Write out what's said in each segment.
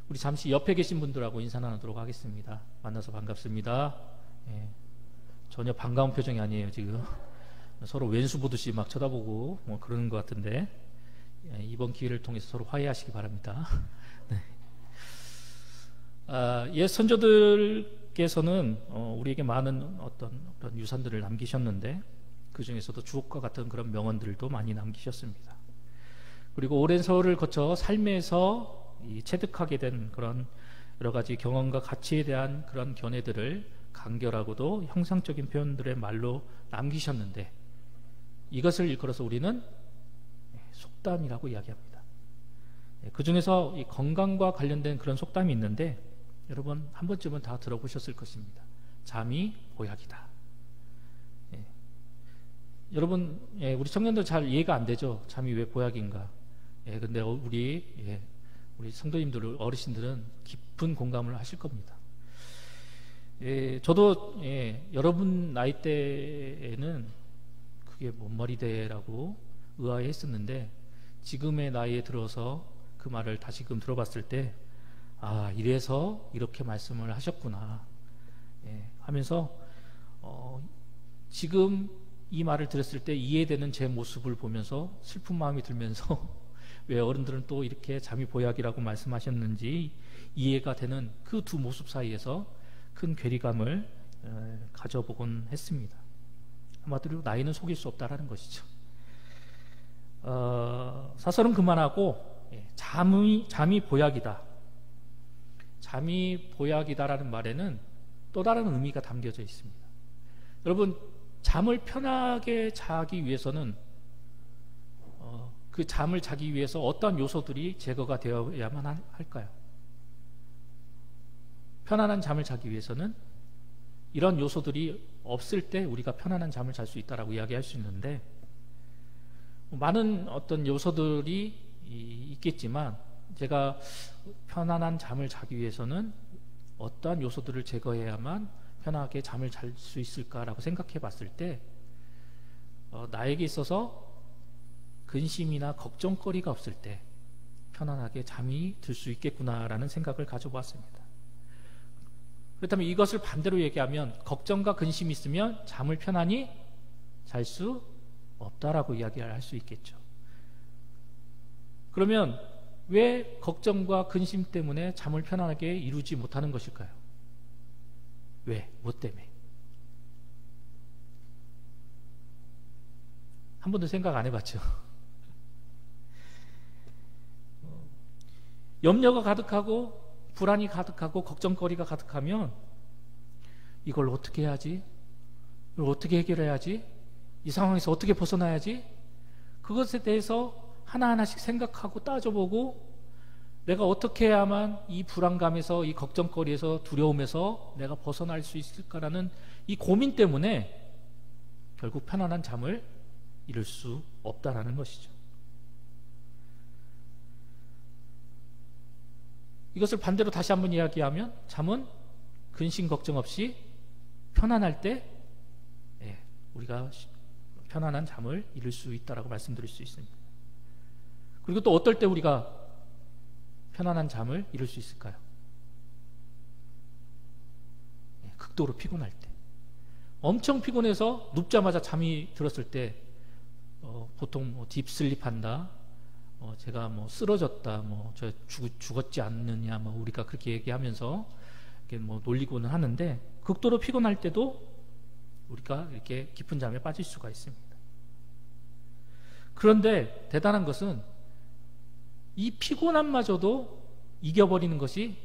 우리 잠시 옆에 계신 분들하고 인사 나누도록 하겠습니다. 만나서 반갑습니다. 예, 전혀 반가운 표정이 아니에요. 지금 서로 왼수 보듯이 막 쳐다보고 뭐 그러는 것 같은데, 예, 이번 기회를 통해서 서로 화해하시기 바랍니다. 네. 옛 선조들께서는 우리에게 많은 어떤 유산들을 남기셨는데, 그 중에서도 주옥과 같은 그런 명언들도 많이 남기셨습니다. 그리고 오랜 세월을 거쳐 삶에서 체득하게 된 그런 여러 가지 경험과 가치에 대한 그런 견해들을 간결하고도 형상적인 표현들의 말로 남기셨는데, 이것을 일컬어서 우리는 속담이라고 이야기합니다. 그 중에서 이 건강과 관련된 그런 속담이 있는데, 여러분 한 번쯤은 다 들어보셨을 것입니다. 잠이 보약이다. 여러분, 우리 청년들 잘 이해가 안 되죠? 잠이 왜 보약인가? 근데 우리 성도님들, 어르신들은 깊은 공감을 하실 겁니다. 저도 여러분 나이대에는 그게 뭔 말이대라고 의아해했었는데, 지금의 나이에 들어서 그 말을 다시금 들어봤을 때, 이래서 이렇게 말씀을 하셨구나 하면서 지금 이 말을 들었을 때 이해되는 제 모습을 보면서 슬픈 마음이 들면서 왜 어른들은 또 이렇게 잠이 보약이라고 말씀하셨는지 이해가 되는 그 두 모습 사이에서 큰 괴리감을 가져보곤 했습니다. 한마디로 나이는 속일 수 없다라는 것이죠. 사설은 그만하고 잠이 보약이다. 잠이 보약이다라는 말에는 또 다른 의미가 담겨져 있습니다. 여러분, 잠을 편하게 자기 위해서는 그 잠을 자기 위해서 어떤 요소들이 제거가 되어야만 할까요? 편안한 잠을 자기 위해서는 이런 요소들이 없을 때 우리가 편안한 잠을 잘 수 있다라고 이야기할 수 있는데, 많은 어떤 요소들이 있겠지만 제가 편안한 잠을 자기 위해서는 어떠한 요소들을 제거해야만 편하게 잠을 잘 수 있을까라고 생각해 봤을 때, 나에게 있어서 근심이나 걱정거리가 없을 때 편안하게 잠이 들 수 있겠구나라는 생각을 가져보았습니다. 그렇다면 이것을 반대로 얘기하면, 걱정과 근심이 있으면 잠을 편안히 잘 수 없다라고 이야기할 수 있겠죠. 그러면 왜 걱정과 근심 때문에 잠을 편안하게 이루지 못하는 것일까요? 왜? 뭐 때문에? 한 번도 생각 안 해봤죠? 염려가 가득하고 불안이 가득하고 걱정거리가 가득하면 이걸 어떻게 해야지? 이걸 어떻게 해결해야지? 이 상황에서 어떻게 벗어나야지? 그것에 대해서 하나하나씩 생각하고 따져보고, 내가 어떻게 해야만 이 불안감에서, 이 걱정거리에서, 두려움에서 내가 벗어날 수 있을까라는 이 고민 때문에 결국 편안한 잠을 이룰 수 없다라는 것이죠. 이것을 반대로 다시 한번 이야기하면, 잠은 근심 걱정 없이 편안할 때 우리가 편안한 잠을 이룰 수 있다라고 말씀드릴 수 있습니다. 그리고 또 어떨 때 우리가 편안한 잠을 이룰 수 있을까요? 극도로 피곤할 때, 엄청 피곤해서 눕자마자 잠이 들었을 때, 보통 딥슬립한다, 제가 쓰러졌다, 저 죽었지 않느냐, 우리가 그렇게 얘기하면서 이렇게 놀리고는 하는데, 극도로 피곤할 때도 우리가 이렇게 깊은 잠에 빠질 수가 있습니다. 그런데 대단한 것은 이 피곤함마저도 이겨버리는 것이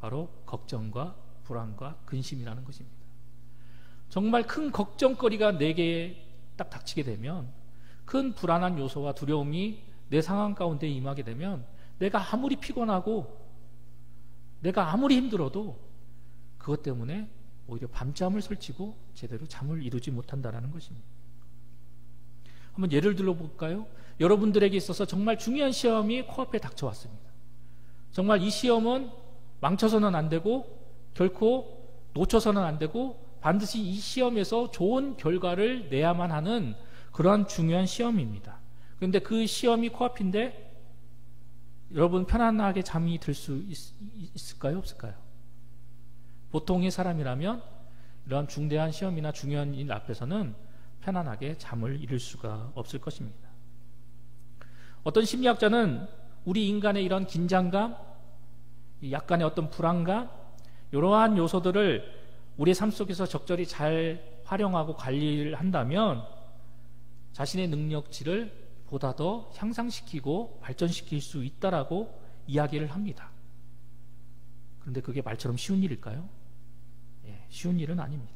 바로 걱정과 불안과 근심이라는 것입니다. 정말 큰 걱정거리가 내게 딱 닥치게 되면, 큰 불안한 요소와 두려움이 내 상황 가운데 임하게 되면, 내가 아무리 피곤하고 내가 아무리 힘들어도 그것 때문에 오히려 밤잠을 설치고 제대로 잠을 이루지 못한다는 것입니다. 한번 예를 들어볼까요? 여러분들에게 있어서 정말 중요한 시험이 코앞에 닥쳐왔습니다. 정말 이 시험은 망쳐서는 안 되고 결코 놓쳐서는 안 되고 반드시 이 시험에서 좋은 결과를 내야만 하는 그러한 중요한 시험입니다. 그런데 그 시험이 코앞인데 여러분 편안하게 잠이 들 수 있을까요? 없을까요? 보통의 사람이라면 이러한 중대한 시험이나 중요한 일 앞에서는 편안하게 잠을 이룰 수가 없을 것입니다. 어떤 심리학자는 우리 인간의 이런 긴장감, 약간의 어떤 불안감, 이러한 요소들을 우리의 삶 속에서 적절히 잘 활용하고 관리를 한다면 자신의 능력치를 보다 더 향상시키고 발전시킬 수 있다라고 이야기를 합니다. 그런데 그게 말처럼 쉬운 일일까요? 쉬운 일은 아닙니다.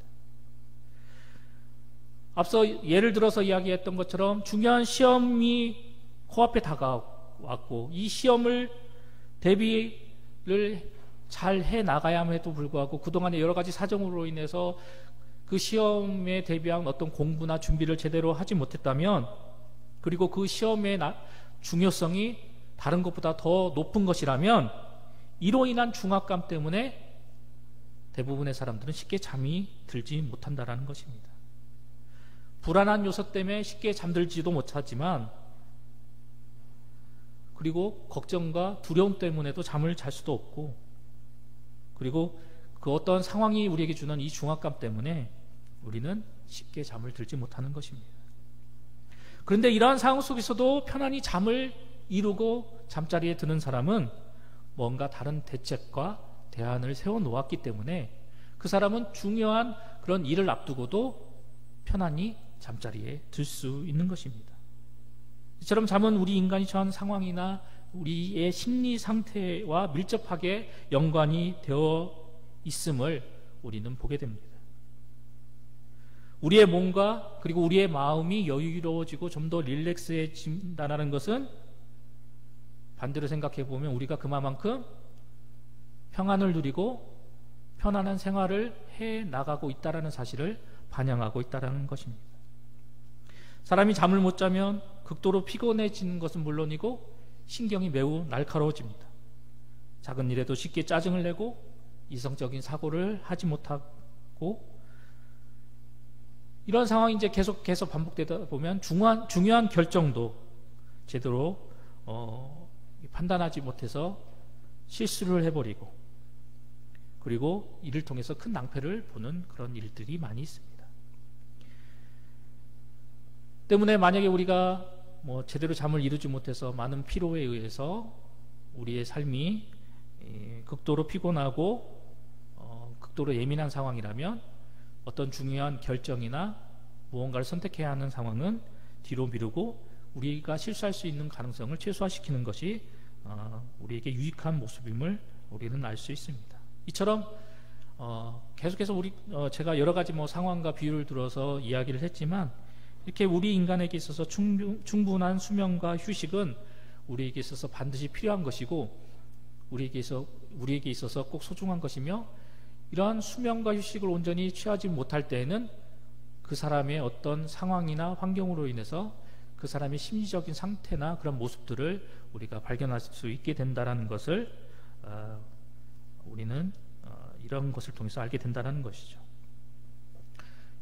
앞서 예를 들어서 이야기했던 것처럼 중요한 시험이 코앞에 다가왔고 이 시험을 대비를 잘 해나가야함에도 불구하고 그동안의 여러 가지 사정으로 인해서 그 시험에 대비한 어떤 공부나 준비를 제대로 하지 못했다면, 그리고 그 시험의 중요성이 다른 것보다 더 높은 것이라면 이로 인한 중압감 때문에 대부분의 사람들은 쉽게 잠이 들지 못한다는 것입니다. 불안한 요소 때문에 쉽게 잠들지도 못하지만, 그리고 걱정과 두려움 때문에도 잠을 잘 수도 없고, 그리고 그 어떤 상황이 우리에게 주는 이 중압감 때문에 우리는 쉽게 잠을 들지 못하는 것입니다. 그런데 이러한 상황 속에서도 편안히 잠을 이루고 잠자리에 드는 사람은 뭔가 다른 대책과 대안을 세워놓았기 때문에 그 사람은 중요한 그런 일을 앞두고도 편안히 잠자리에 들 수 있는 것입니다. 이처럼 잠은 우리 인간이 처한 상황이나 우리의 심리 상태와 밀접하게 연관이 되어 있음을 우리는 보게 됩니다. 우리의 몸과 그리고 우리의 마음이 여유로워지고 좀 더 릴렉스해진다는 것은 반대로 생각해 보면 우리가 그만큼 평안을 누리고 편안한 생활을 해 나가고 있다는 사실을 반영하고 있다는 것입니다. 사람이 잠을 못 자면 극도로 피곤해지는 것은 물론이고 신경이 매우 날카로워집니다. 작은 일에도 쉽게 짜증을 내고 이성적인 사고를 하지 못하고, 이런 상황이 이제 계속해서 반복되다 보면 중요한 결정도 제대로 판단하지 못해서 실수를 해버리고, 그리고 이를 통해서 큰 낭패를 보는 그런 일들이 많이 있습니다. 때문에 만약에 우리가 제대로 잠을 이루지 못해서 많은 피로에 의해서 우리의 삶이 극도로 피곤하고 극도로 예민한 상황이라면 어떤 중요한 결정이나 무언가를 선택해야 하는 상황은 뒤로 미루고 우리가 실수할 수 있는 가능성을 최소화시키는 것이 우리에게 유익한 모습임을 우리는 알 수 있습니다. 이처럼 계속해서 제가 여러 가지 상황과 비유를 들어서 이야기를 했지만, 이렇게 우리 인간에게 있어서 충분한 수면과 휴식은 우리에게 있어서 반드시 필요한 것이고 우리에게 있어서 꼭 소중한 것이며, 이러한 수면과 휴식을 온전히 취하지 못할 때에는 그 사람의 어떤 상황이나 환경으로 인해서 그 사람의 심리적인 상태나 그런 모습들을 우리가 발견할 수 있게 된다는 것을 우리는 이런 것을 통해서 알게 된다는 것이죠.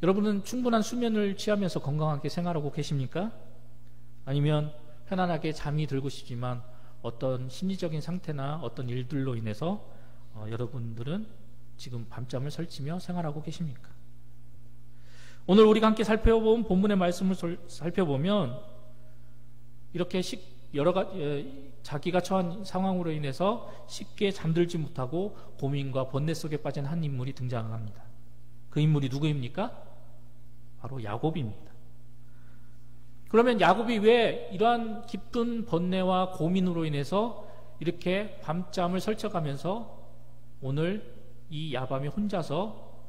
여러분은 충분한 수면을 취하면서 건강하게 생활하고 계십니까? 아니면 편안하게 잠이 들고 싶지만 어떤 심리적인 상태나 어떤 일들로 인해서 여러분들은 지금 밤잠을 설치며 생활하고 계십니까? 오늘 우리가 함께 살펴본 본문의 말씀을 살펴보면 이렇게 여러 가지 자기가 처한 상황으로 인해서 쉽게 잠들지 못하고 고민과 번뇌 속에 빠진 한 인물이 등장합니다. 그 인물이 누구입니까? 바로 야곱입니다. 그러면 야곱이 왜 이러한 깊은 번뇌와 고민으로 인해서 이렇게 밤잠을 설쳐가면서 오늘 이 야밤에 혼자서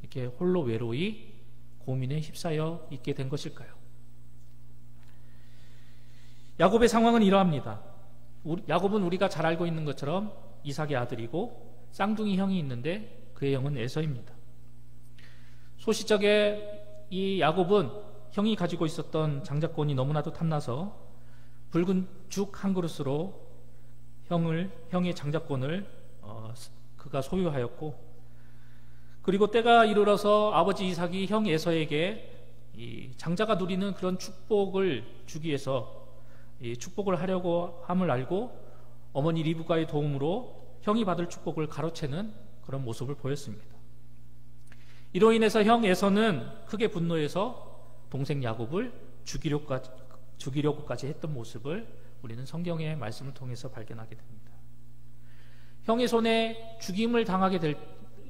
이렇게 홀로 외로이 고민에 휩싸여 있게 된 것일까요? 야곱의 상황은 이러합니다. 야곱은 우리가 잘 알고 있는 것처럼 이삭의 아들이고 쌍둥이 형이 있는데 그의 형은 에서입니다. 소시적에 이 야곱은 형이 가지고 있었던 장자권이 너무나도 탐나서 붉은 죽 한 그릇으로 형의 장자권을 그가 소유하였고, 그리고 때가 이르러서 아버지 이삭이 형 에서에게 이 장자가 누리는 그런 축복을 주기 위해서 이 축복을 하려고 함을 알고 어머니 리브가의 도움으로 형이 받을 축복을 가로채는 그런 모습을 보였습니다. 이로 인해서 형 에서는 크게 분노해서 동생 야곱을 죽이려고까지 했던 모습을 우리는 성경의 말씀을 통해서 발견하게 됩니다. 형의 손에 죽임을 당하게 될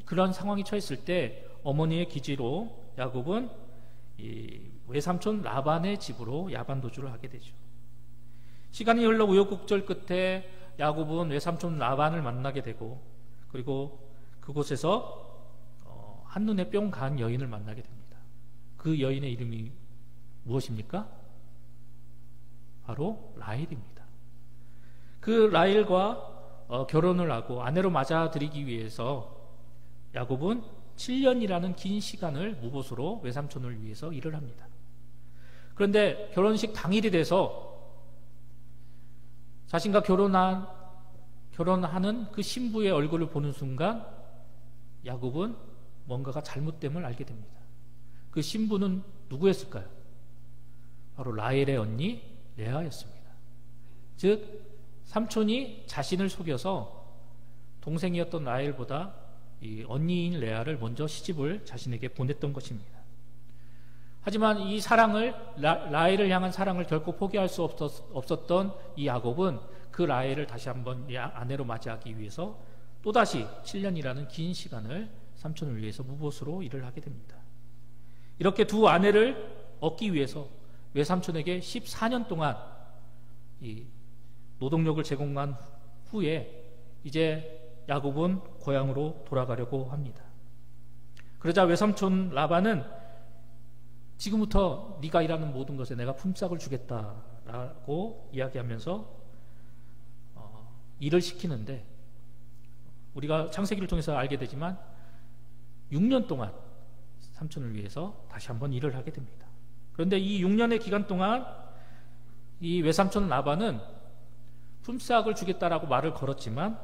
그런 상황이 처했을 때 어머니의 기지로 야곱은 이 외삼촌 라반의 집으로 야반도주를 하게 되죠. 시간이 흘러 우여곡절 끝에 야곱은 외삼촌 라반을 만나게 되고, 그리고 그곳에서 한눈에 뿅 간 여인을 만나게 됩니다. 그 여인의 이름이 무엇입니까? 바로 라헬입니다. 그 라헬과 결혼을 하고 아내로 맞아들이기 위해서 야곱은 7년이라는 긴 시간을 무보수로 외삼촌을 위해서 일을 합니다. 그런데 결혼식 당일이 돼서 자신과 결혼하는 그 신부의 얼굴을 보는 순간 야곱은 뭔가가 잘못됨을 알게 됩니다. 그 신부는 누구였을까요? 바로 라헬의 언니 레아였습니다. 즉 삼촌이 자신을 속여서 동생이었던 라헬보다 이 언니인 레아를 먼저 시집을 자신에게 보냈던 것입니다. 하지만 이 사랑을 라헬을 향한 사랑을 결코 포기할 수 없었던 이 야곱은 그 라헬을 다시 한번 아내로 맞이하기 위해서 또다시 7년이라는 긴 시간을 삼촌을 위해서 무보수로 일을 하게 됩니다. 이렇게 두 아내를 얻기 위해서 외삼촌에게 14년 동안 이 노동력을 제공한 후에 이제 야곱은 고향으로 돌아가려고 합니다. 그러자 외삼촌 라반은 지금부터 네가 일하는 모든 것에 내가 품삯을 주겠다라고 이야기하면서 일을 시키는데, 우리가 창세기를 통해서 알게 되지만 6년 동안 삼촌을 위해서 다시 한번 일을 하게 됩니다. 그런데 이 6년의 기간 동안 이 외삼촌 라반은 품삯을 주겠다라고 말을 걸었지만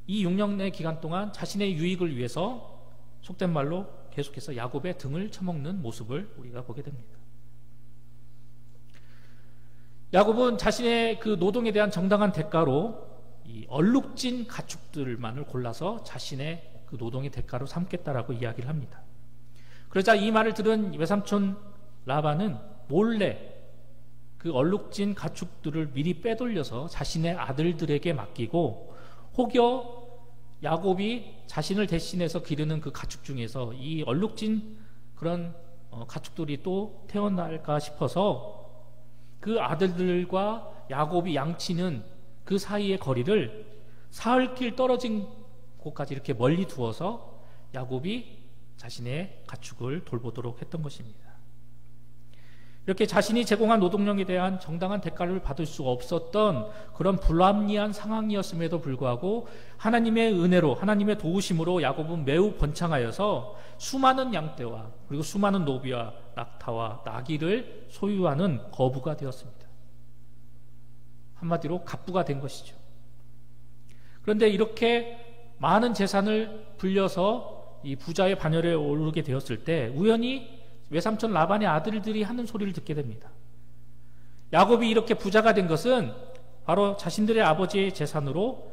이 6년의 기간 동안 자신의 유익을 위해서 속된 말로 계속해서 야곱의 등을 쳐먹는 모습을 우리가 보게 됩니다. 야곱은 자신의 그 노동에 대한 정당한 대가로 이 얼룩진 가축들만을 골라서 자신의 그 노동의 대가로 삼겠다라고 이야기를 합니다. 그러자 이 말을 들은 외삼촌 라반은 몰래 그 얼룩진 가축들을 미리 빼돌려서 자신의 아들들에게 맡기고, 혹여 야곱이 자신을 대신해서 기르는 그 가축 중에서 이 얼룩진 그런 가축들이 또 태어날까 싶어서 그 아들들과 야곱이 양치는 그 사이의 거리를 사흘길 떨어진 곳까지 이렇게 멀리 두어서 야곱이 자신의 가축을 돌보도록 했던 것입니다. 이렇게 자신이 제공한 노동력에 대한 정당한 대가를 받을 수 없었던 그런 불합리한 상황이었음에도 불구하고 하나님의 은혜로, 하나님의 도우심으로 야곱은 매우 번창하여서 수많은 양떼와 그리고 수많은 노비와 낙타와 나귀를 소유하는 거부가 되었습니다. 한마디로 갑부가 된 것이죠. 그런데 이렇게 많은 재산을 불려서 이 부자의 반열에 오르게 되었을 때 우연히 외삼촌 라반의 아들들이 하는 소리를 듣게 됩니다. 야곱이 이렇게 부자가 된 것은 바로 자신들의 아버지의 재산으로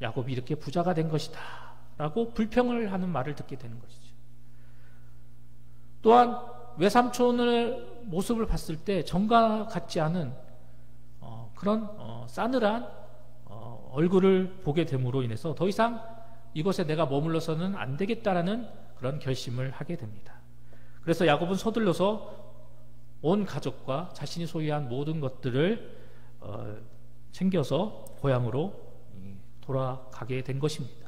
야곱이 이렇게 부자가 된 것이다 라고 불평을 하는 말을 듣게 되는 것이죠. 또한 외삼촌의 모습을 봤을 때 정과 같지 않은 그런 싸늘한 얼굴을 보게 됨으로 인해서 더 이상 이곳에 내가 머물러서는 안 되겠다라는 그런 결심을 하게 됩니다. 그래서 야곱은 서둘러서 온 가족과 자신이 소유한 모든 것들을 챙겨서 고향으로 돌아가게 된 것입니다.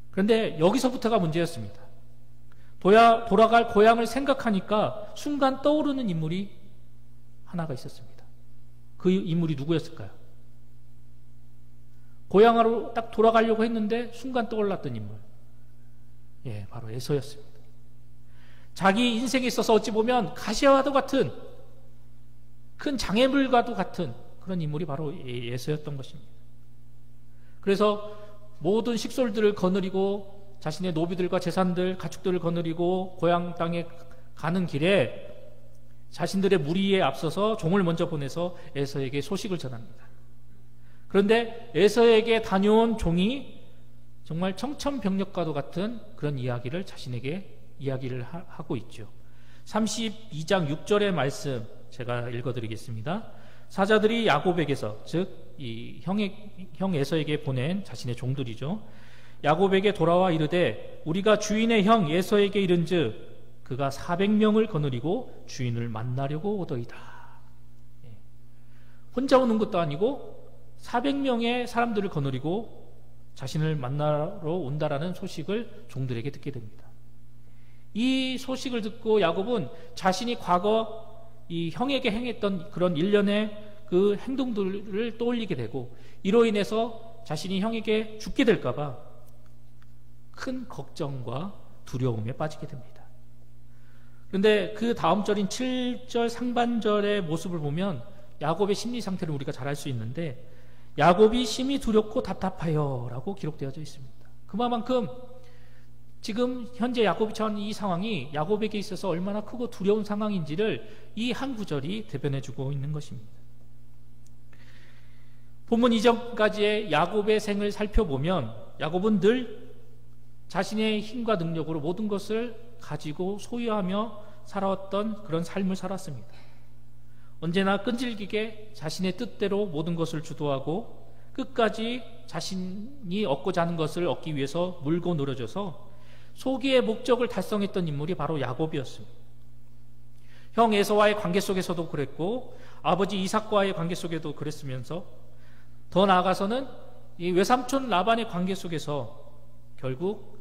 그런데 여기서부터가 문제였습니다. 돌아갈 고향을 생각하니까 순간 떠오르는 인물이 하나가 있었습니다. 그 인물이 누구였을까요? 고향으로 딱 돌아가려고 했는데 순간 떠올랐던 인물, 바로 에서였습니다. 자기 인생에 있어서 어찌 보면 가시와도 같은, 큰 장애물과도 같은 그런 인물이 바로 에서였던 것입니다. 그래서 모든 식솔들을 거느리고 자신의 노비들과 재산들, 가축들을 거느리고 고향 땅에 가는 길에 자신들의 무리에 앞서서 종을 먼저 보내서 에서에게 소식을 전합니다. 그런데 에서에게 다녀온 종이 정말 청천벽력과도 같은 그런 이야기를 자신에게 이야기를 하고 있죠. 32장 6절의 말씀 제가 읽어드리겠습니다. 사자들이 야곱에게서, 즉 이 형 에서에게 보낸 자신의 종들이죠. 야곱에게 돌아와 이르되 우리가 주인의 형 에서에게 이른즉 그가 400명을 거느리고 주인을 만나려고 오더이다. 혼자 오는 것도 아니고 400명의 사람들을 거느리고 자신을 만나러 온다라는 소식을 종들에게 듣게 됩니다. 이 소식을 듣고 야곱은 자신이 과거 이 형에게 행했던 그런 일련의 그 행동들을 떠올리게 되고, 이로 인해서 자신이 형에게 죽게 될까봐 큰 걱정과 두려움에 빠지게 됩니다. 그런데 그 다음 절인 7절 상반절의 모습을 보면 야곱의 심리 상태를 우리가 잘 알 수 있는데, 야곱이 심히 두렵고 답답하여 라고 기록되어져 있습니다. 그만큼 지금 현재 야곱이 처한 이 상황이 야곱에게 있어서 얼마나 크고 두려운 상황인지를 이 한 구절이 대변해주고 있는 것입니다. 본문 이전까지의 야곱의 생을 살펴보면 야곱은 늘 자신의 힘과 능력으로 모든 것을 가지고 소유하며 살아왔던 그런 삶을 살았습니다. 언제나 끈질기게 자신의 뜻대로 모든 것을 주도하고 끝까지 자신이 얻고자 하는 것을 얻기 위해서 물고 늘어져서 소기의 목적을 달성했던 인물이 바로 야곱이었습니다. 형 에서와의 관계 속에서도 그랬고 아버지 이삭과의 관계 속에도 그랬으면서 더 나아가서는 이 외삼촌 라반의 관계 속에서 결국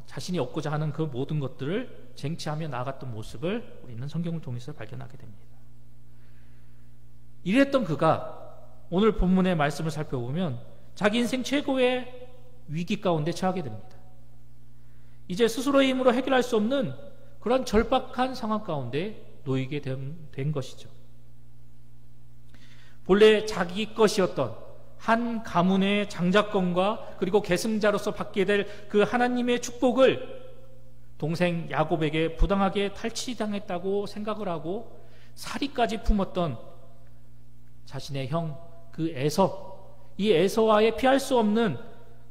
자신이 얻고자 하는 그 모든 것들을 쟁취하며 나아갔던 모습을 우리는 성경을 통해서 발견하게 됩니다. 이랬던 그가 오늘 본문의 말씀을 살펴보면 자기 인생 최고의 위기 가운데 처하게 됩니다. 이제 스스로의 힘으로 해결할 수 없는 그런 절박한 상황 가운데 놓이게 된 것이죠. 본래 자기 것이었던 한 가문의 장자권과 그리고 계승자로서 받게 될 그 하나님의 축복을 동생 야곱에게 부당하게 탈취당했다고 생각을 하고 사리까지 품었던 자신의 형 그 에서, 이 에서와의 피할 수 없는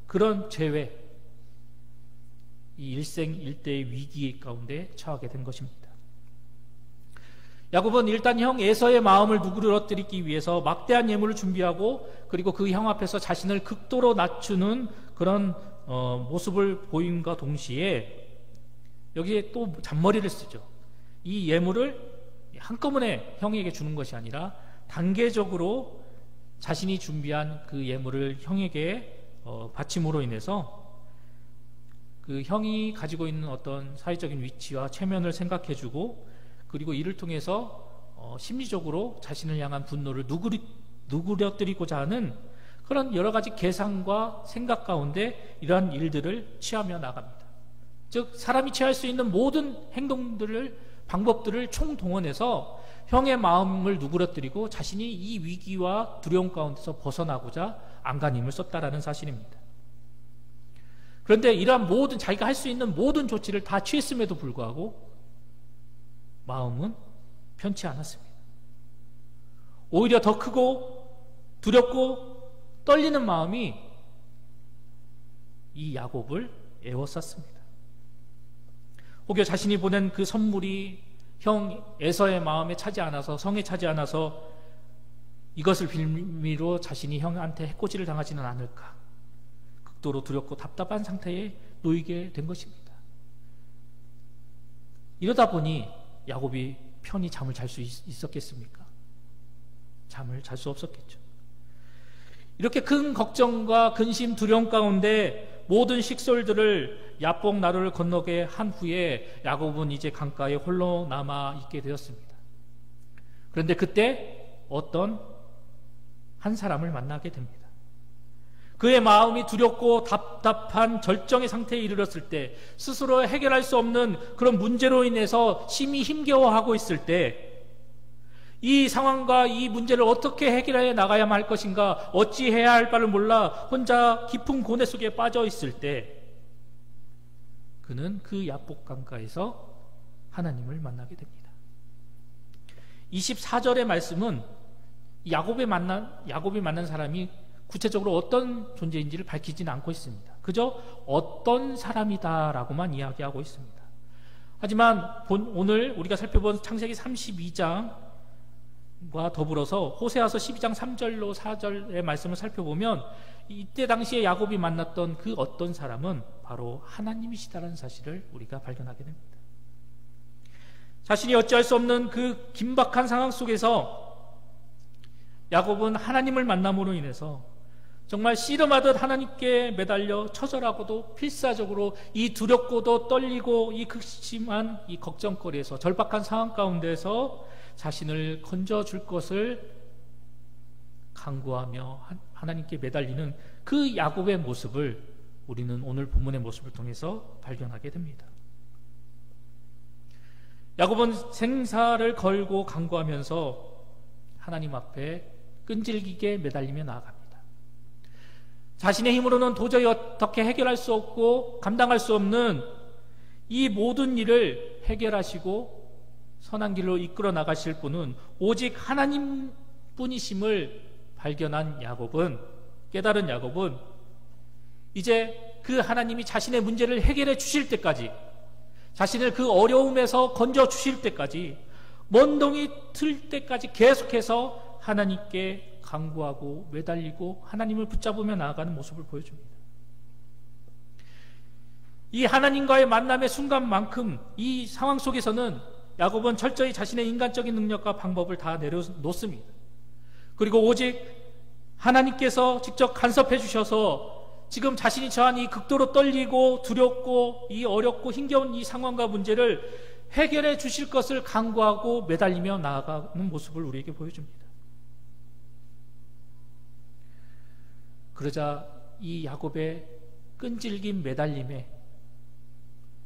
그런 죄회, 이 일생일대의 위기 가운데 처하게 된 것입니다. 야곱은 일단 형 에서의 마음을 누그러뜨리기 위해서 막대한 예물을 준비하고 그리고 그 형 앞에서 자신을 극도로 낮추는 그런 모습을 보임과 동시에 여기에 또 잔머리를 쓰죠. 이 예물을 한꺼번에 형에게 주는 것이 아니라 단계적으로 자신이 준비한 그 예물을 형에게 바침으로 인해서 그 형이 가지고 있는 어떤 사회적인 위치와 체면을 생각해주고 그리고 이를 통해서 심리적으로 자신을 향한 분노를 누그러뜨리고자 하는 그런 여러 가지 계산과 생각 가운데 이러한 일들을 취하며 나갑니다. 즉 사람이 취할 수 있는 모든 행동들을, 방법들을 총동원해서 형의 마음을 누그러뜨리고 자신이 이 위기와 두려움 가운데서 벗어나고자 안간힘을 썼다라는 사실입니다. 그런데 이러한 모든, 자기가 할 수 있는 모든 조치를 다 취했음에도 불구하고 마음은 편치 않았습니다. 오히려 더 크고 두렵고 떨리는 마음이 이 야곱을 애워쌌습니다. 혹여 자신이 보낸 그 선물이 형 에서의 마음에 차지 않아서, 성에 차지 않아서 이것을 빌미로 자신이 형한테 해코지를 당하지는 않을까, 극도로 두렵고 답답한 상태에 놓이게 된 것입니다. 이러다 보니 야곱이 편히 잠을 잘 수 있었겠습니까? 잠을 잘 수 없었겠죠. 이렇게 큰 걱정과 근심, 두려움 가운데 모든 식솔들을 야복 나루를 건너게 한 후에 야곱은 이제 강가에 홀로 남아 있게 되었습니다. 그런데 그때 어떤 한 사람을 만나게 됩니다. 그의 마음이 두렵고 답답한 절정의 상태에 이르렀을 때, 스스로 해결할 수 없는 그런 문제로 인해서 심히 힘겨워하고 있을 때, 이 상황과 이 문제를 어떻게 해결해 나가야만 할 것인가, 어찌해야 할 바를 몰라 혼자 깊은 고뇌 속에 빠져 있을 때, 그는 그 야복 강가에서 하나님을 만나게 됩니다. 24절의 말씀은 야곱이 만난 사람이 구체적으로 어떤 존재인지를 밝히지는 않고 있습니다. 그저 어떤 사람이다라고만 이야기하고 있습니다. 하지만 오늘 우리가 살펴본 창세기 32장과 더불어서 호세아서 12장 3절로 4절의 말씀을 살펴보면 이때 당시에 야곱이 만났던 그 어떤 사람은 바로 하나님이시다라는 사실을 우리가 발견하게 됩니다. 자신이 어찌할 수 없는 그 긴박한 상황 속에서 야곱은 하나님을 만남으로 인해서 정말 씨름하듯 하나님께 매달려 처절하고도 필사적으로 이 두렵고도 떨리고 이 극심한 이 걱정거리에서 절박한 상황 가운데서 자신을 건져줄 것을 간구하며 하나님께 매달리는 그 야곱의 모습을 우리는 오늘 본문의 모습을 통해서 발견하게 됩니다. 야곱은 생사를 걸고 간구하면서 하나님 앞에 끈질기게 매달리며 나아갑니다. 자신의 힘으로는 도저히 어떻게 해결할 수 없고 감당할 수 없는 이 모든 일을 해결하시고 선한 길로 이끌어 나가실 분은 오직 하나님 뿐이심을 발견한 야곱은, 깨달은 야곱은 이제 그 하나님이 자신의 문제를 해결해 주실 때까지, 자신을 그 어려움에서 건져 주실 때까지, 먼동이 틀 때까지 계속해서 하나님께 간구하고 매달리고 하나님을 붙잡으며 나아가는 모습을 보여줍니다. 이 하나님과의 만남의 순간만큼 이 상황 속에서는 야곱은 철저히 자신의 인간적인 능력과 방법을 다 내려놓습니다. 그리고 오직 하나님께서 직접 간섭해 주셔서 지금 자신이 처한 이 극도로 떨리고 두렵고 이 어렵고 힘겨운 이 상황과 문제를 해결해 주실 것을 간구하고 매달리며 나아가는 모습을 우리에게 보여줍니다. 그러자 이 야곱의 끈질긴 매달림에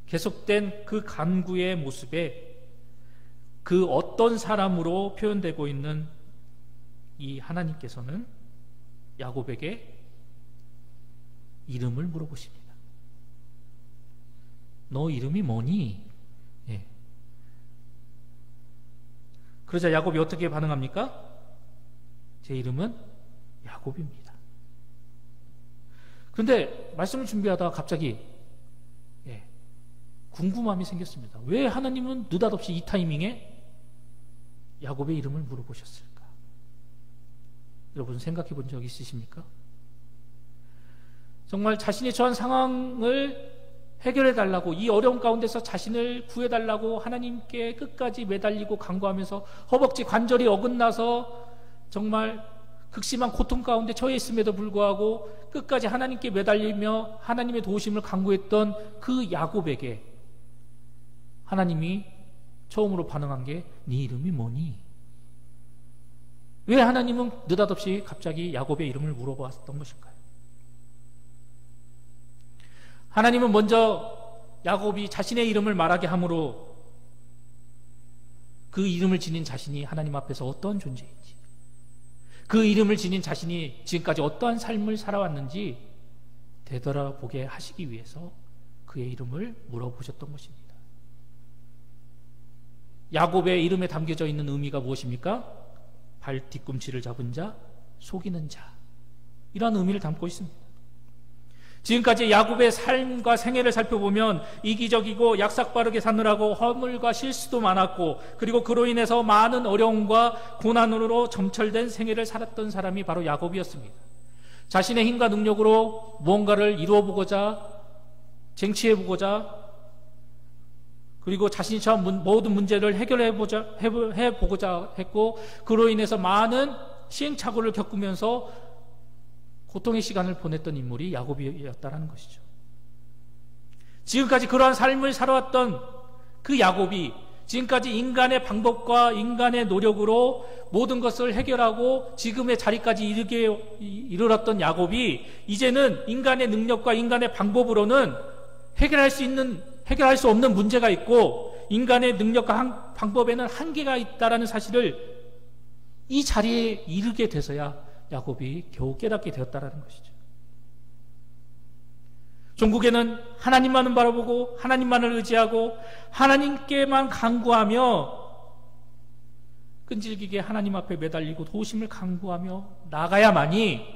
계속된 그 간구의 모습에 그 어떤 사람으로 표현되고 있는 이 하나님께서는 야곱에게 이름을 물어보십니다. 너 이름이 뭐니? 예. 그러자 야곱이 어떻게 반응합니까? 제 이름은 야곱입니다. 그런데 말씀을 준비하다가 갑자기 궁금함이 생겼습니다. 왜 하나님은 느닷없이 이 타이밍에 야곱의 이름을 물어보셨을까? 여러분 생각해 본 적 있으십니까? 정말 자신이 처한 상황을 해결해 달라고, 이 어려운 가운데서 자신을 구해 달라고 하나님께 끝까지 매달리고 간구하면서 허벅지 관절이 어긋나서 정말 극심한 고통 가운데 처해 있음에도 불구하고 끝까지 하나님께 매달리며 하나님의 도우심을 간구했던 그 야곱에게 하나님이 처음으로 반응한 게 네 이름이 뭐니? 왜 하나님은 느닷없이 갑자기 야곱의 이름을 물어봤던 것일까요? 하나님은 먼저 야곱이 자신의 이름을 말하게 함으로 그 이름을 지닌 자신이 하나님 앞에서 어떤 존재인지, 그 이름을 지닌 자신이 지금까지 어떠한 삶을 살아왔는지 되돌아보게 하시기 위해서 그의 이름을 물어보셨던 것입니다. 야곱의 이름에 담겨져 있는 의미가 무엇입니까? 발 뒤꿈치를 잡은 자, 속이는 자, 이런 의미를 담고 있습니다. 지금까지 야곱의 삶과 생애를 살펴보면 이기적이고 약삭빠르게 사느라고 허물과 실수도 많았고, 그리고 그로 인해서 많은 어려움과 고난으로 점철된 생애를 살았던 사람이 바로 야곱이었습니다. 자신의 힘과 능력으로 무언가를 이루어보고자, 쟁취해보고자, 그리고 자신이 처한 모든 문제를 해보고자 했고, 그로 인해서 많은 시행착오를 겪으면서 고통의 시간을 보냈던 인물이 야곱이었다는 것이죠. 지금까지 그러한 삶을 살아왔던 그 야곱이 지금까지 인간의 방법과 인간의 노력으로 모든 것을 해결하고 지금의 자리까지 이르렀던 야곱이 이제는 인간의 능력과 인간의 방법으로는 해결할 수 없는 문제가 있고 인간의 능력과 방법에는 한계가 있다는 사실을 이 자리에 이르게 돼서야 야곱이 겨우 깨닫게 되었다는 것이죠. 종국에는 하나님만을 바라보고 하나님만을 의지하고 하나님께만 간구하며 끈질기게 하나님 앞에 매달리고 도우심을 간구하며 나가야만이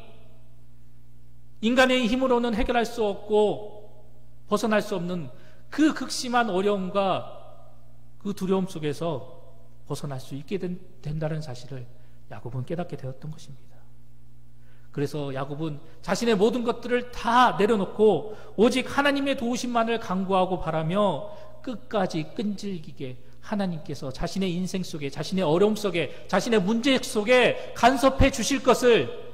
인간의 힘으로는 해결할 수 없고 벗어날 수 없는 그 극심한 어려움과 그 두려움 속에서 벗어날 수 있게 된다는 사실을 야곱은 깨닫게 되었던 것입니다. 그래서 야곱은 자신의 모든 것들을 다 내려놓고 오직 하나님의 도우심만을 간구하고 바라며 끝까지 끈질기게 하나님께서 자신의 인생 속에, 자신의 어려움 속에, 자신의 문제 속에 간섭해 주실 것을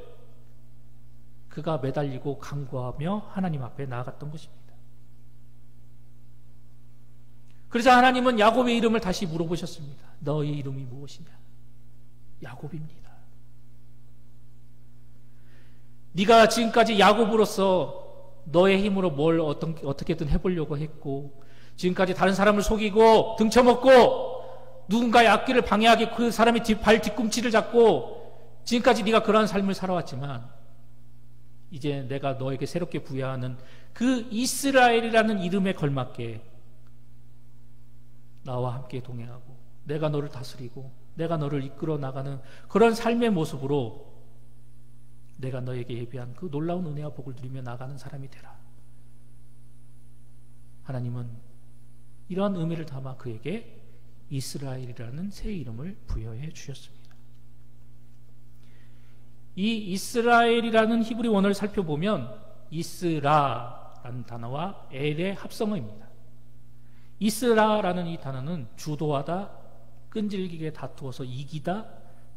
그가 매달리고 간구하며 하나님 앞에 나아갔던 것입니다. 그래서 하나님은 야곱의 이름을 다시 물어보셨습니다. 너의 이름이 무엇이냐? 야곱입니다. 네가 지금까지 야곱으로서 너의 힘으로 뭘 어떻게든 해보려고 했고, 지금까지 다른 사람을 속이고 등쳐먹고 누군가의 앞길을 방해하기 그 사람의 발 뒤꿈치를 잡고 지금까지 네가 그러한 삶을 살아왔지만, 이제 내가 너에게 새롭게 부여하는 그 이스라엘이라는 이름에 걸맞게 나와 함께 동행하고 내가 너를 다스리고 내가 너를 이끌어 나가는 그런 삶의 모습으로 내가 너에게 예비한 그 놀라운 은혜와 복을 누리며 나가는 사람이 되라. 하나님은 이러한 의미를 담아 그에게 이스라엘이라는 새 이름을 부여해 주셨습니다. 이 이스라엘이라는 히브리 원어를 살펴보면 이스라라는 단어와 엘의 합성어입니다. 이스라라는 이 단어는 주도하다, 끈질기게 다투어서 이기다,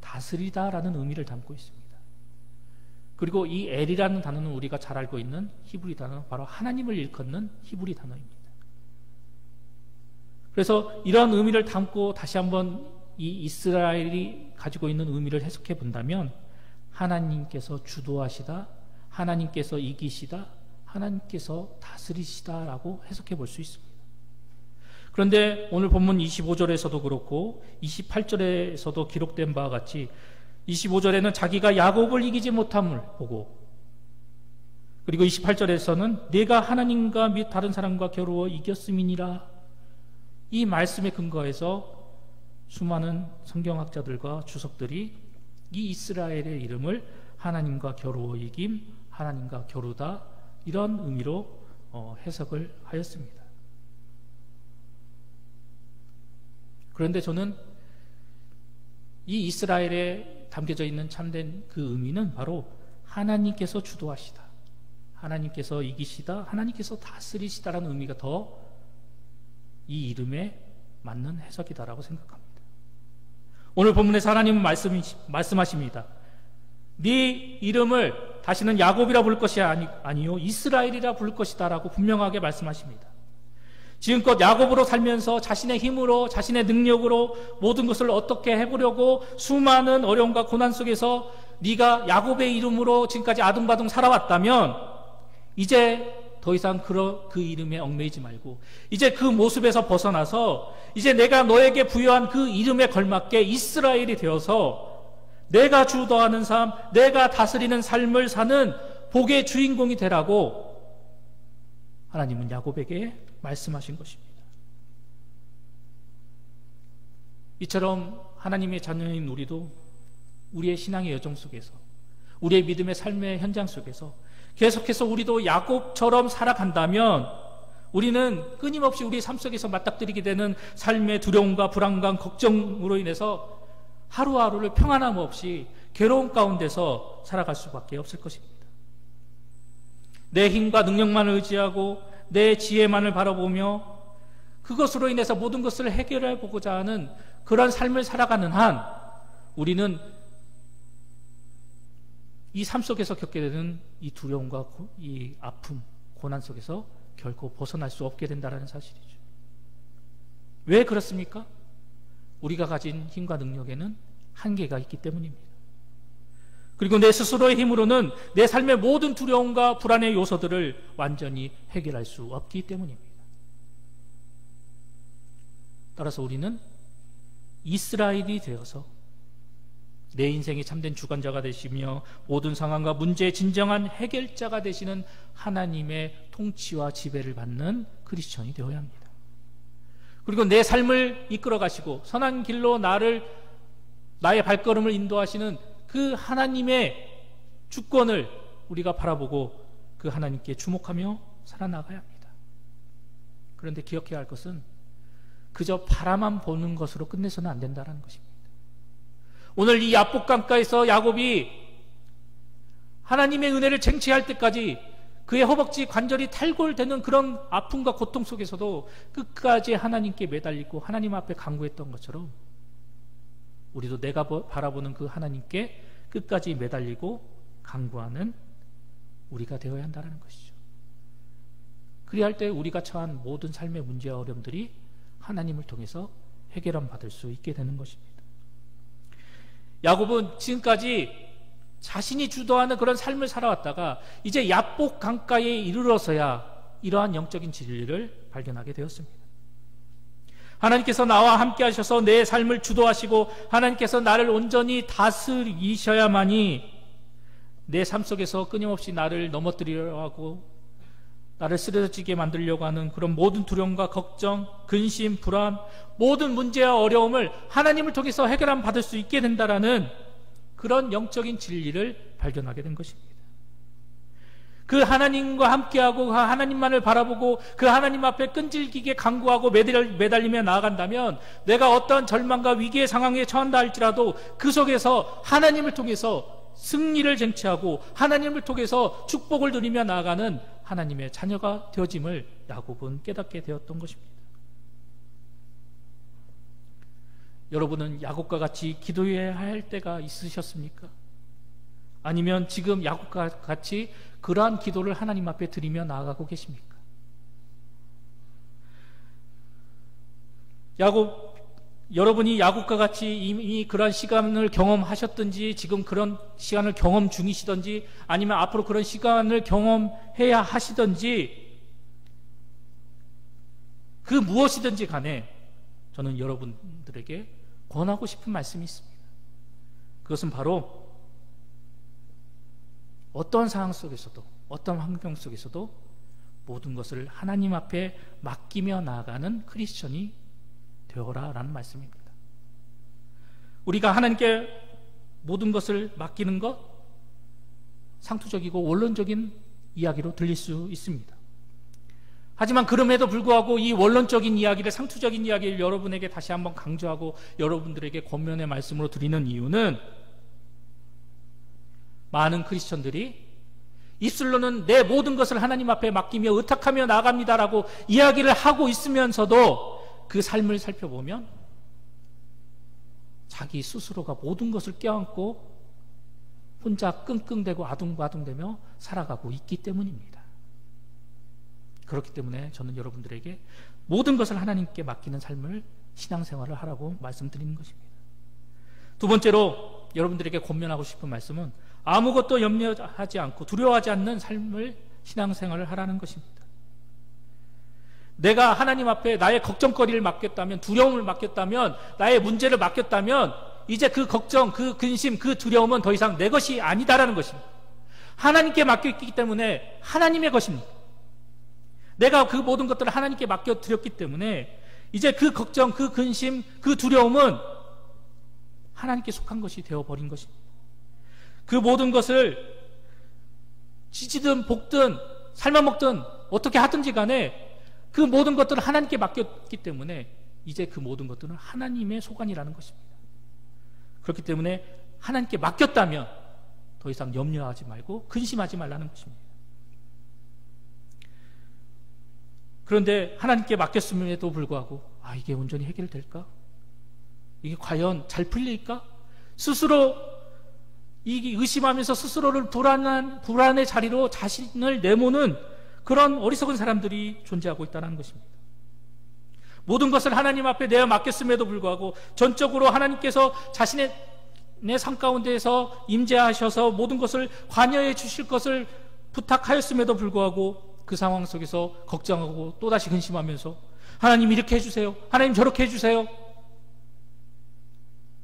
다스리다 라는 의미를 담고 있습니다. 그리고 이 엘이라는 단어는 우리가 잘 알고 있는 히브리 단어는 바로 하나님을 일컫는 히브리 단어입니다. 그래서 이런 의미를 담고 다시 한번 이 이스라엘이 가지고 있는 의미를 해석해 본다면, 하나님께서 주도하시다, 하나님께서 이기시다, 하나님께서 다스리시다 라고 해석해 볼 수 있습니다. 그런데 오늘 본문 25절에서도 그렇고 28절에서도 기록된 바와 같이 25절에는 자기가 야곱을 이기지 못함을 보고, 그리고 28절에서는 내가 하나님과 및 다른 사람과 겨루어 이겼음이니라, 이 말씀에 근거해서 수많은 성경학자들과 주석들이 이 이스라엘의 이름을 하나님과 겨루어 이김, 하나님과 겨루다, 이런 의미로 해석을 하였습니다. 그런데 저는 이 이스라엘에 담겨져 있는 참된 그 의미는 바로 하나님께서 주도하시다, 하나님께서 이기시다, 하나님께서 다스리시다라는 의미가 더 이 이름에 맞는 해석이다라고 생각합니다. 오늘 본문에서 하나님은 말씀하십니다. 네 이름을 다시는 야곱이라 부를 것이 아니요 이스라엘이라 부를 것이다 라고 분명하게 말씀하십니다. 지금껏 야곱으로 살면서 자신의 힘으로, 자신의 능력으로 모든 것을 어떻게 해보려고 수많은 어려움과 고난 속에서 네가 야곱의 이름으로 지금까지 아둥바둥 살아왔다면, 이제 더 이상 그 이름에 얽매이지 말고 이제 그 모습에서 벗어나서 이제 내가 너에게 부여한 그 이름에 걸맞게 이스라엘이 되어서 내가 주도하는 삶, 내가 다스리는 삶을 사는 복의 주인공이 되라고 하나님은 야곱에게 말씀하신 것입니다. 이처럼 하나님의 자녀인 우리도 우리의 신앙의 여정 속에서, 우리의 믿음의 삶의 현장 속에서 계속해서 우리도 야곱처럼 살아간다면 우리는 끊임없이 우리 삶 속에서 맞닥뜨리게 되는 삶의 두려움과 불안감, 걱정으로 인해서 하루하루를 평안함 없이 괴로움 가운데서 살아갈 수밖에 없을 것입니다. 내 힘과 능력만을 의지하고 내 지혜만을 바라보며 그것으로 인해서 모든 것을 해결해 보고자 하는 그런 삶을 살아가는 한 우리는 이 삶 속에서 겪게 되는 이 두려움과 이 아픔, 고난 속에서 결코 벗어날 수 없게 된다는 사실이죠. 왜 그렇습니까? 우리가 가진 힘과 능력에는 한계가 있기 때문입니다. 그리고 내 스스로의 힘으로는 내 삶의 모든 두려움과 불안의 요소들을 완전히 해결할 수 없기 때문입니다. 따라서 우리는 이스라엘이 되어서 내 인생의 참된 주관자가 되시며 모든 상황과 문제의 진정한 해결자가 되시는 하나님의 통치와 지배를 받는 크리스천이 되어야 합니다. 그리고 내 삶을 이끌어 가시고 선한 길로 나의 발걸음을 인도하시는 그 하나님의 주권을 우리가 바라보고 그 하나님께 주목하며 살아나가야 합니다. 그런데 기억해야 할 것은 그저 바라만 보는 것으로 끝내서는 안 된다는 것입니다. 오늘 이 야복 강가에서 야곱이 하나님의 은혜를 쟁취할 때까지 그의 허벅지 관절이 탈골되는 그런 아픔과 고통 속에서도 끝까지 하나님께 매달리고 하나님 앞에 간구했던 것처럼 우리도 내가 바라보는 그 하나님께 끝까지 매달리고 간구하는 우리가 되어야 한다는 것이죠. 그리할 때 우리가 처한 모든 삶의 문제와 어려움들이 하나님을 통해서 해결함 받을 수 있게 되는 것입니다. 야곱은 지금까지 자신이 주도하는 그런 삶을 살아왔다가 이제 야복 강가에 이르러서야 이러한 영적인 진리를 발견하게 되었습니다. 하나님께서 나와 함께 하셔서 내 삶을 주도하시고 하나님께서 나를 온전히 다스리셔야만이 내 삶 속에서 끊임없이 나를 넘어뜨리려고 하고 나를 쓰러지게 만들려고 하는 그런 모든 두려움과 걱정, 근심, 불안, 모든 문제와 어려움을 하나님을 통해서 해결함 받을 수 있게 된다라는 그런 영적인 진리를 발견하게 된 것입니다. 그 하나님과 함께하고 그 하나님만을 바라보고 그 하나님 앞에 끈질기게 간구하고 매달리며 나아간다면 내가 어떤 절망과 위기의 상황에 처한다 할지라도 그 속에서 하나님을 통해서 승리를 쟁취하고 하나님을 통해서 축복을 누리며 나아가는 하나님의 자녀가 되어짐을 야곱은 깨닫게 되었던 것입니다. 여러분은 야곱과 같이 기도해야 할 때가 있으셨습니까? 아니면 지금 야곱과 같이 그러한 기도를 하나님 앞에 드리며 나아가고 계십니까? 여러분이 야곱과 같이 이미 그런 시간을 경험하셨든지 지금 그런 시간을 경험 중이시든지 아니면 앞으로 그런 시간을 경험해야 하시든지 그 무엇이든지 간에 저는 여러분들에게 권하고 싶은 말씀이 있습니다. 그것은 바로 어떤 상황 속에서도 어떤 환경 속에서도 모든 것을 하나님 앞에 맡기며 나아가는 크리스천이 되어라 라는 말씀입니다. 우리가 하나님께 모든 것을 맡기는 것 상투적이고 원론적인 이야기로 들릴 수 있습니다. 하지만 그럼에도 불구하고 이 원론적인 이야기를 상투적인 이야기를 여러분에게 다시 한번 강조하고 여러분들에게 권면의 말씀으로 드리는 이유는 많은 크리스천들이 입술로는 내 모든 것을 하나님 앞에 맡기며 의탁하며 나아갑니다라고 이야기를 하고 있으면서도 그 삶을 살펴보면 자기 스스로가 모든 것을 껴안고 혼자 끙끙대고 아둥바둥대며 살아가고 있기 때문입니다. 그렇기 때문에 저는 여러분들에게 모든 것을 하나님께 맡기는 삶을 신앙생활을 하라고 말씀드리는 것입니다. 두 번째로 여러분들에게 권면하고 싶은 말씀은 아무것도 염려하지 않고 두려워하지 않는 삶을 신앙생활을 하라는 것입니다. 내가 하나님 앞에 나의 걱정거리를 맡겼다면, 두려움을 맡겼다면, 나의 문제를 맡겼다면 이제 그 걱정, 그 근심, 그 두려움은 더 이상 내 것이 아니다라는 것입니다. 하나님께 맡겼기 때문에 하나님의 것입니다. 내가 그 모든 것들을 하나님께 맡겨드렸기 때문에 이제 그 걱정, 그 근심, 그 두려움은 하나님께 속한 것이 되어버린 것입니다. 그 모든 것을 지지든 볶든 삶아먹든 어떻게 하든지 간에 그 모든 것들을 하나님께 맡겼기 때문에 이제 그 모든 것들은 하나님의 소관이라는 것입니다. 그렇기 때문에 하나님께 맡겼다면 더 이상 염려하지 말고 근심하지 말라는 것입니다. 그런데 하나님께 맡겼음에도 불구하고 이게 온전히 해결될까? 이게 과연 잘 풀릴까? 스스로 의심하면서 스스로를 불안의 자리로 자신을 내모는 그런 어리석은 사람들이 존재하고 있다는 것입니다. 모든 것을 하나님 앞에 내어 맡겼음에도 불구하고 전적으로 하나님께서 자신의 내 삶 가운데에서 임재하셔서 모든 것을 관여해 주실 것을 부탁하였음에도 불구하고 그 상황 속에서 걱정하고 또다시 근심하면서 하나님 이렇게 해주세요, 하나님 저렇게 해주세요,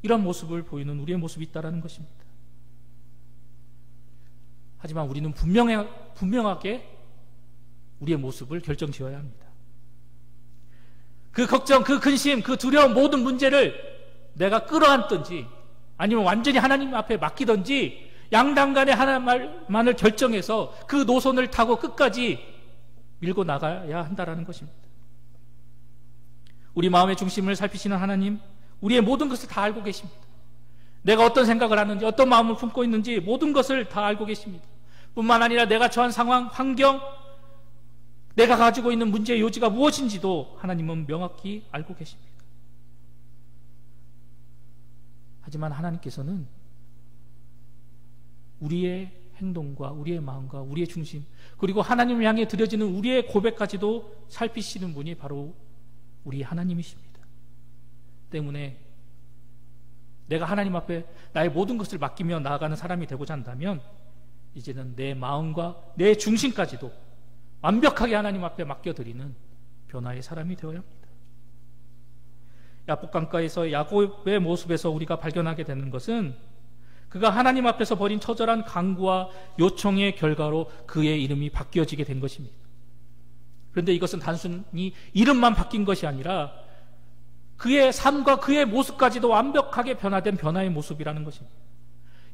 이런 모습을 보이는 우리의 모습이 있다는 것입니다. 하지만 우리는 분명하게 우리의 모습을 결정지어야 합니다. 그 걱정, 그 근심, 그 두려움 모든 문제를 내가 끌어안든지 아니면 완전히 하나님 앞에 맡기든지 양단간에 하나만을 결정해서 그 노선을 타고 끝까지 밀고 나가야 한다라는 것입니다. 우리 마음의 중심을 살피시는 하나님, 우리의 모든 것을 다 알고 계십니다. 내가 어떤 생각을 하는지, 어떤 마음을 품고 있는지 모든 것을 다 알고 계십니다. 뿐만 아니라 내가 처한 상황, 환경, 내가 가지고 있는 문제의 요지가 무엇인지도 하나님은 명확히 알고 계십니다. 하지만 하나님께서는 우리의 행동과 우리의 마음과 우리의 중심, 그리고 하나님을 향해 드려지는 우리의 고백까지도 살피시는 분이 바로 우리 하나님이십니다. 때문에 내가 하나님 앞에 나의 모든 것을 맡기며 나아가는 사람이 되고자 한다면 이제는 내 마음과 내 중심까지도 완벽하게 하나님 앞에 맡겨드리는 변화의 사람이 되어야 합니다. 야복강가에서 야곱의 모습에서 우리가 발견하게 되는 것은 그가 하나님 앞에서 벌인 처절한 강구와 요청의 결과로 그의 이름이 바뀌어지게 된 것입니다. 그런데 이것은 단순히 이름만 바뀐 것이 아니라 그의 삶과 그의 모습까지도 완벽하게 변화된 변화의 모습이라는 것입니다.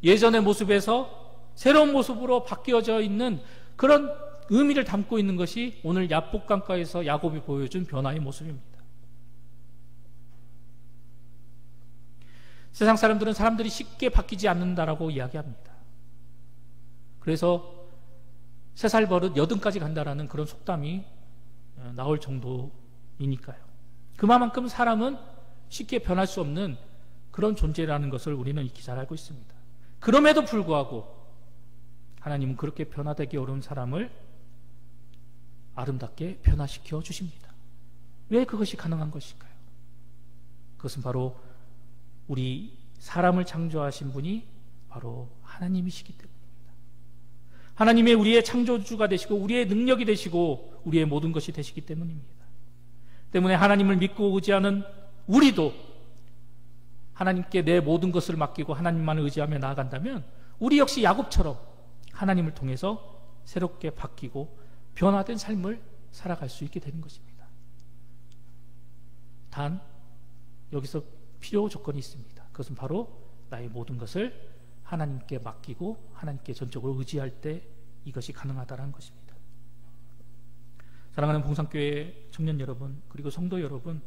예전의 모습에서 새로운 모습으로 바뀌어져 있는 그런 의미를 담고 있는 것이 오늘 야복강가에서 야곱이 보여준 변화의 모습입니다. 세상 사람들은 사람들이 쉽게 바뀌지 않는다라고 이야기합니다. 그래서 3살 버릇 80까지 간다라는 그런 속담이 나올 정도이니까요. 그만큼 사람은 쉽게 변할 수 없는 그런 존재라는 것을 우리는 익히 잘 알고 있습니다. 그럼에도 불구하고 하나님은 그렇게 변화되기 어려운 사람을 아름답게 변화시켜 주십니다. 왜 그것이 가능한 것일까요? 그것은 바로 우리 사람을 창조하신 분이 바로 하나님이시기 때문입니다. 하나님이 우리의 창조주가 되시고 우리의 능력이 되시고 우리의 모든 것이 되시기 때문입니다. 때문에 하나님을 믿고 의지하는 우리도 하나님께 내 모든 것을 맡기고 하나님만을 의지하며 나아간다면 우리 역시 야곱처럼 하나님을 통해서 새롭게 바뀌고 변화된 삶을 살아갈 수 있게 되는 것입니다. 단 여기서 필요 조건이 있습니다. 그것은 바로 나의 모든 것을 하나님께 맡기고 하나님께 전적으로 의지할 때 이것이 가능하다는 것입니다. 사랑하는 봉산교회 청년 여러분, 그리고 성도 여러분,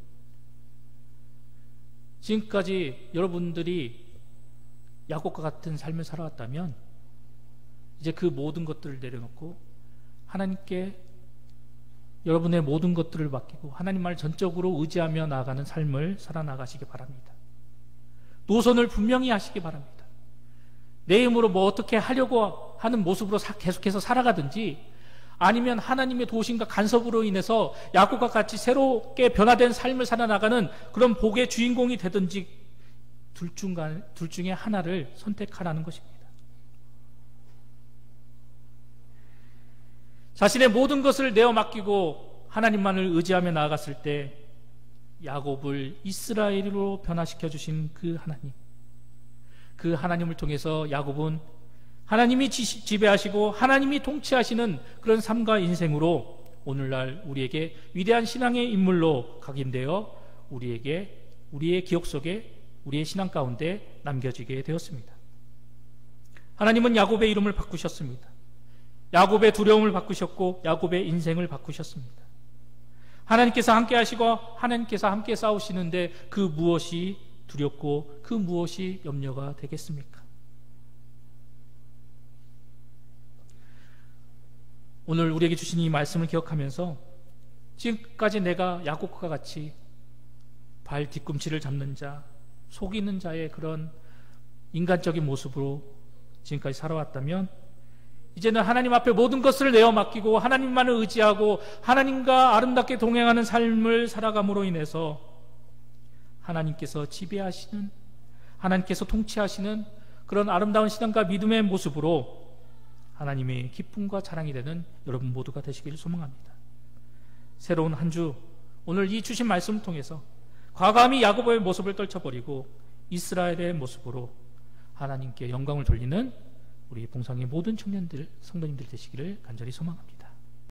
지금까지 여러분들이 야곱과 같은 삶을 살아왔다면 이제 그 모든 것들을 내려놓고 하나님께 여러분의 모든 것들을 맡기고 하나님만을 전적으로 의지하며 나아가는 삶을 살아나가시기 바랍니다. 노선을 분명히 하시기 바랍니다. 내 힘으로 뭐 어떻게 하려고 하는 모습으로 계속해서 살아가든지 아니면 하나님의 도우심과 간섭으로 인해서 야곱과 같이 새롭게 변화된 삶을 살아나가는 그런 복의 주인공이 되든지 둘 중에 하나를 선택하라는 것입니다. 자신의 모든 것을 내어 맡기고 하나님만을 의지하며 나아갔을 때 야곱을 이스라엘로 변화시켜 주신 그 하나님, 그 하나님을 통해서 야곱은 하나님이 지배하시고 하나님이 통치하시는 그런 삶과 인생으로 오늘날 우리에게 위대한 신앙의 인물로 각인되어 우리에게 우리의 기억 속에 우리의 신앙 가운데 남겨지게 되었습니다. 하나님은 야곱의 이름을 바꾸셨습니다. 야곱의 두려움을 바꾸셨고 야곱의 인생을 바꾸셨습니다. 하나님께서 함께 하시고 하나님께서 함께 싸우시는데 그 무엇이 두렵고 그 무엇이 염려가 되겠습니까? 오늘 우리에게 주신 이 말씀을 기억하면서 지금까지 내가 야곱과 같이 발 뒤꿈치를 잡는 자, 속이는 자의 그런 인간적인 모습으로 지금까지 살아왔다면 이제는 하나님 앞에 모든 것을 내어 맡기고 하나님만을 의지하고 하나님과 아름답게 동행하는 삶을 살아감으로 인해서 하나님께서 지배하시는, 하나님께서 통치하시는 그런 아름다운 신앙과 믿음의 모습으로 하나님의 기쁨과 자랑이 되는 여러분 모두가 되시기를 소망합니다. 새로운 한 주, 오늘 이 주신 말씀을 통해서 과감히 야곱의 모습을 떨쳐버리고 이스라엘의 모습으로 하나님께 영광을 돌리는 우리 봉상의 모든 청년들, 성도님들 되시기를 간절히 소망합니다.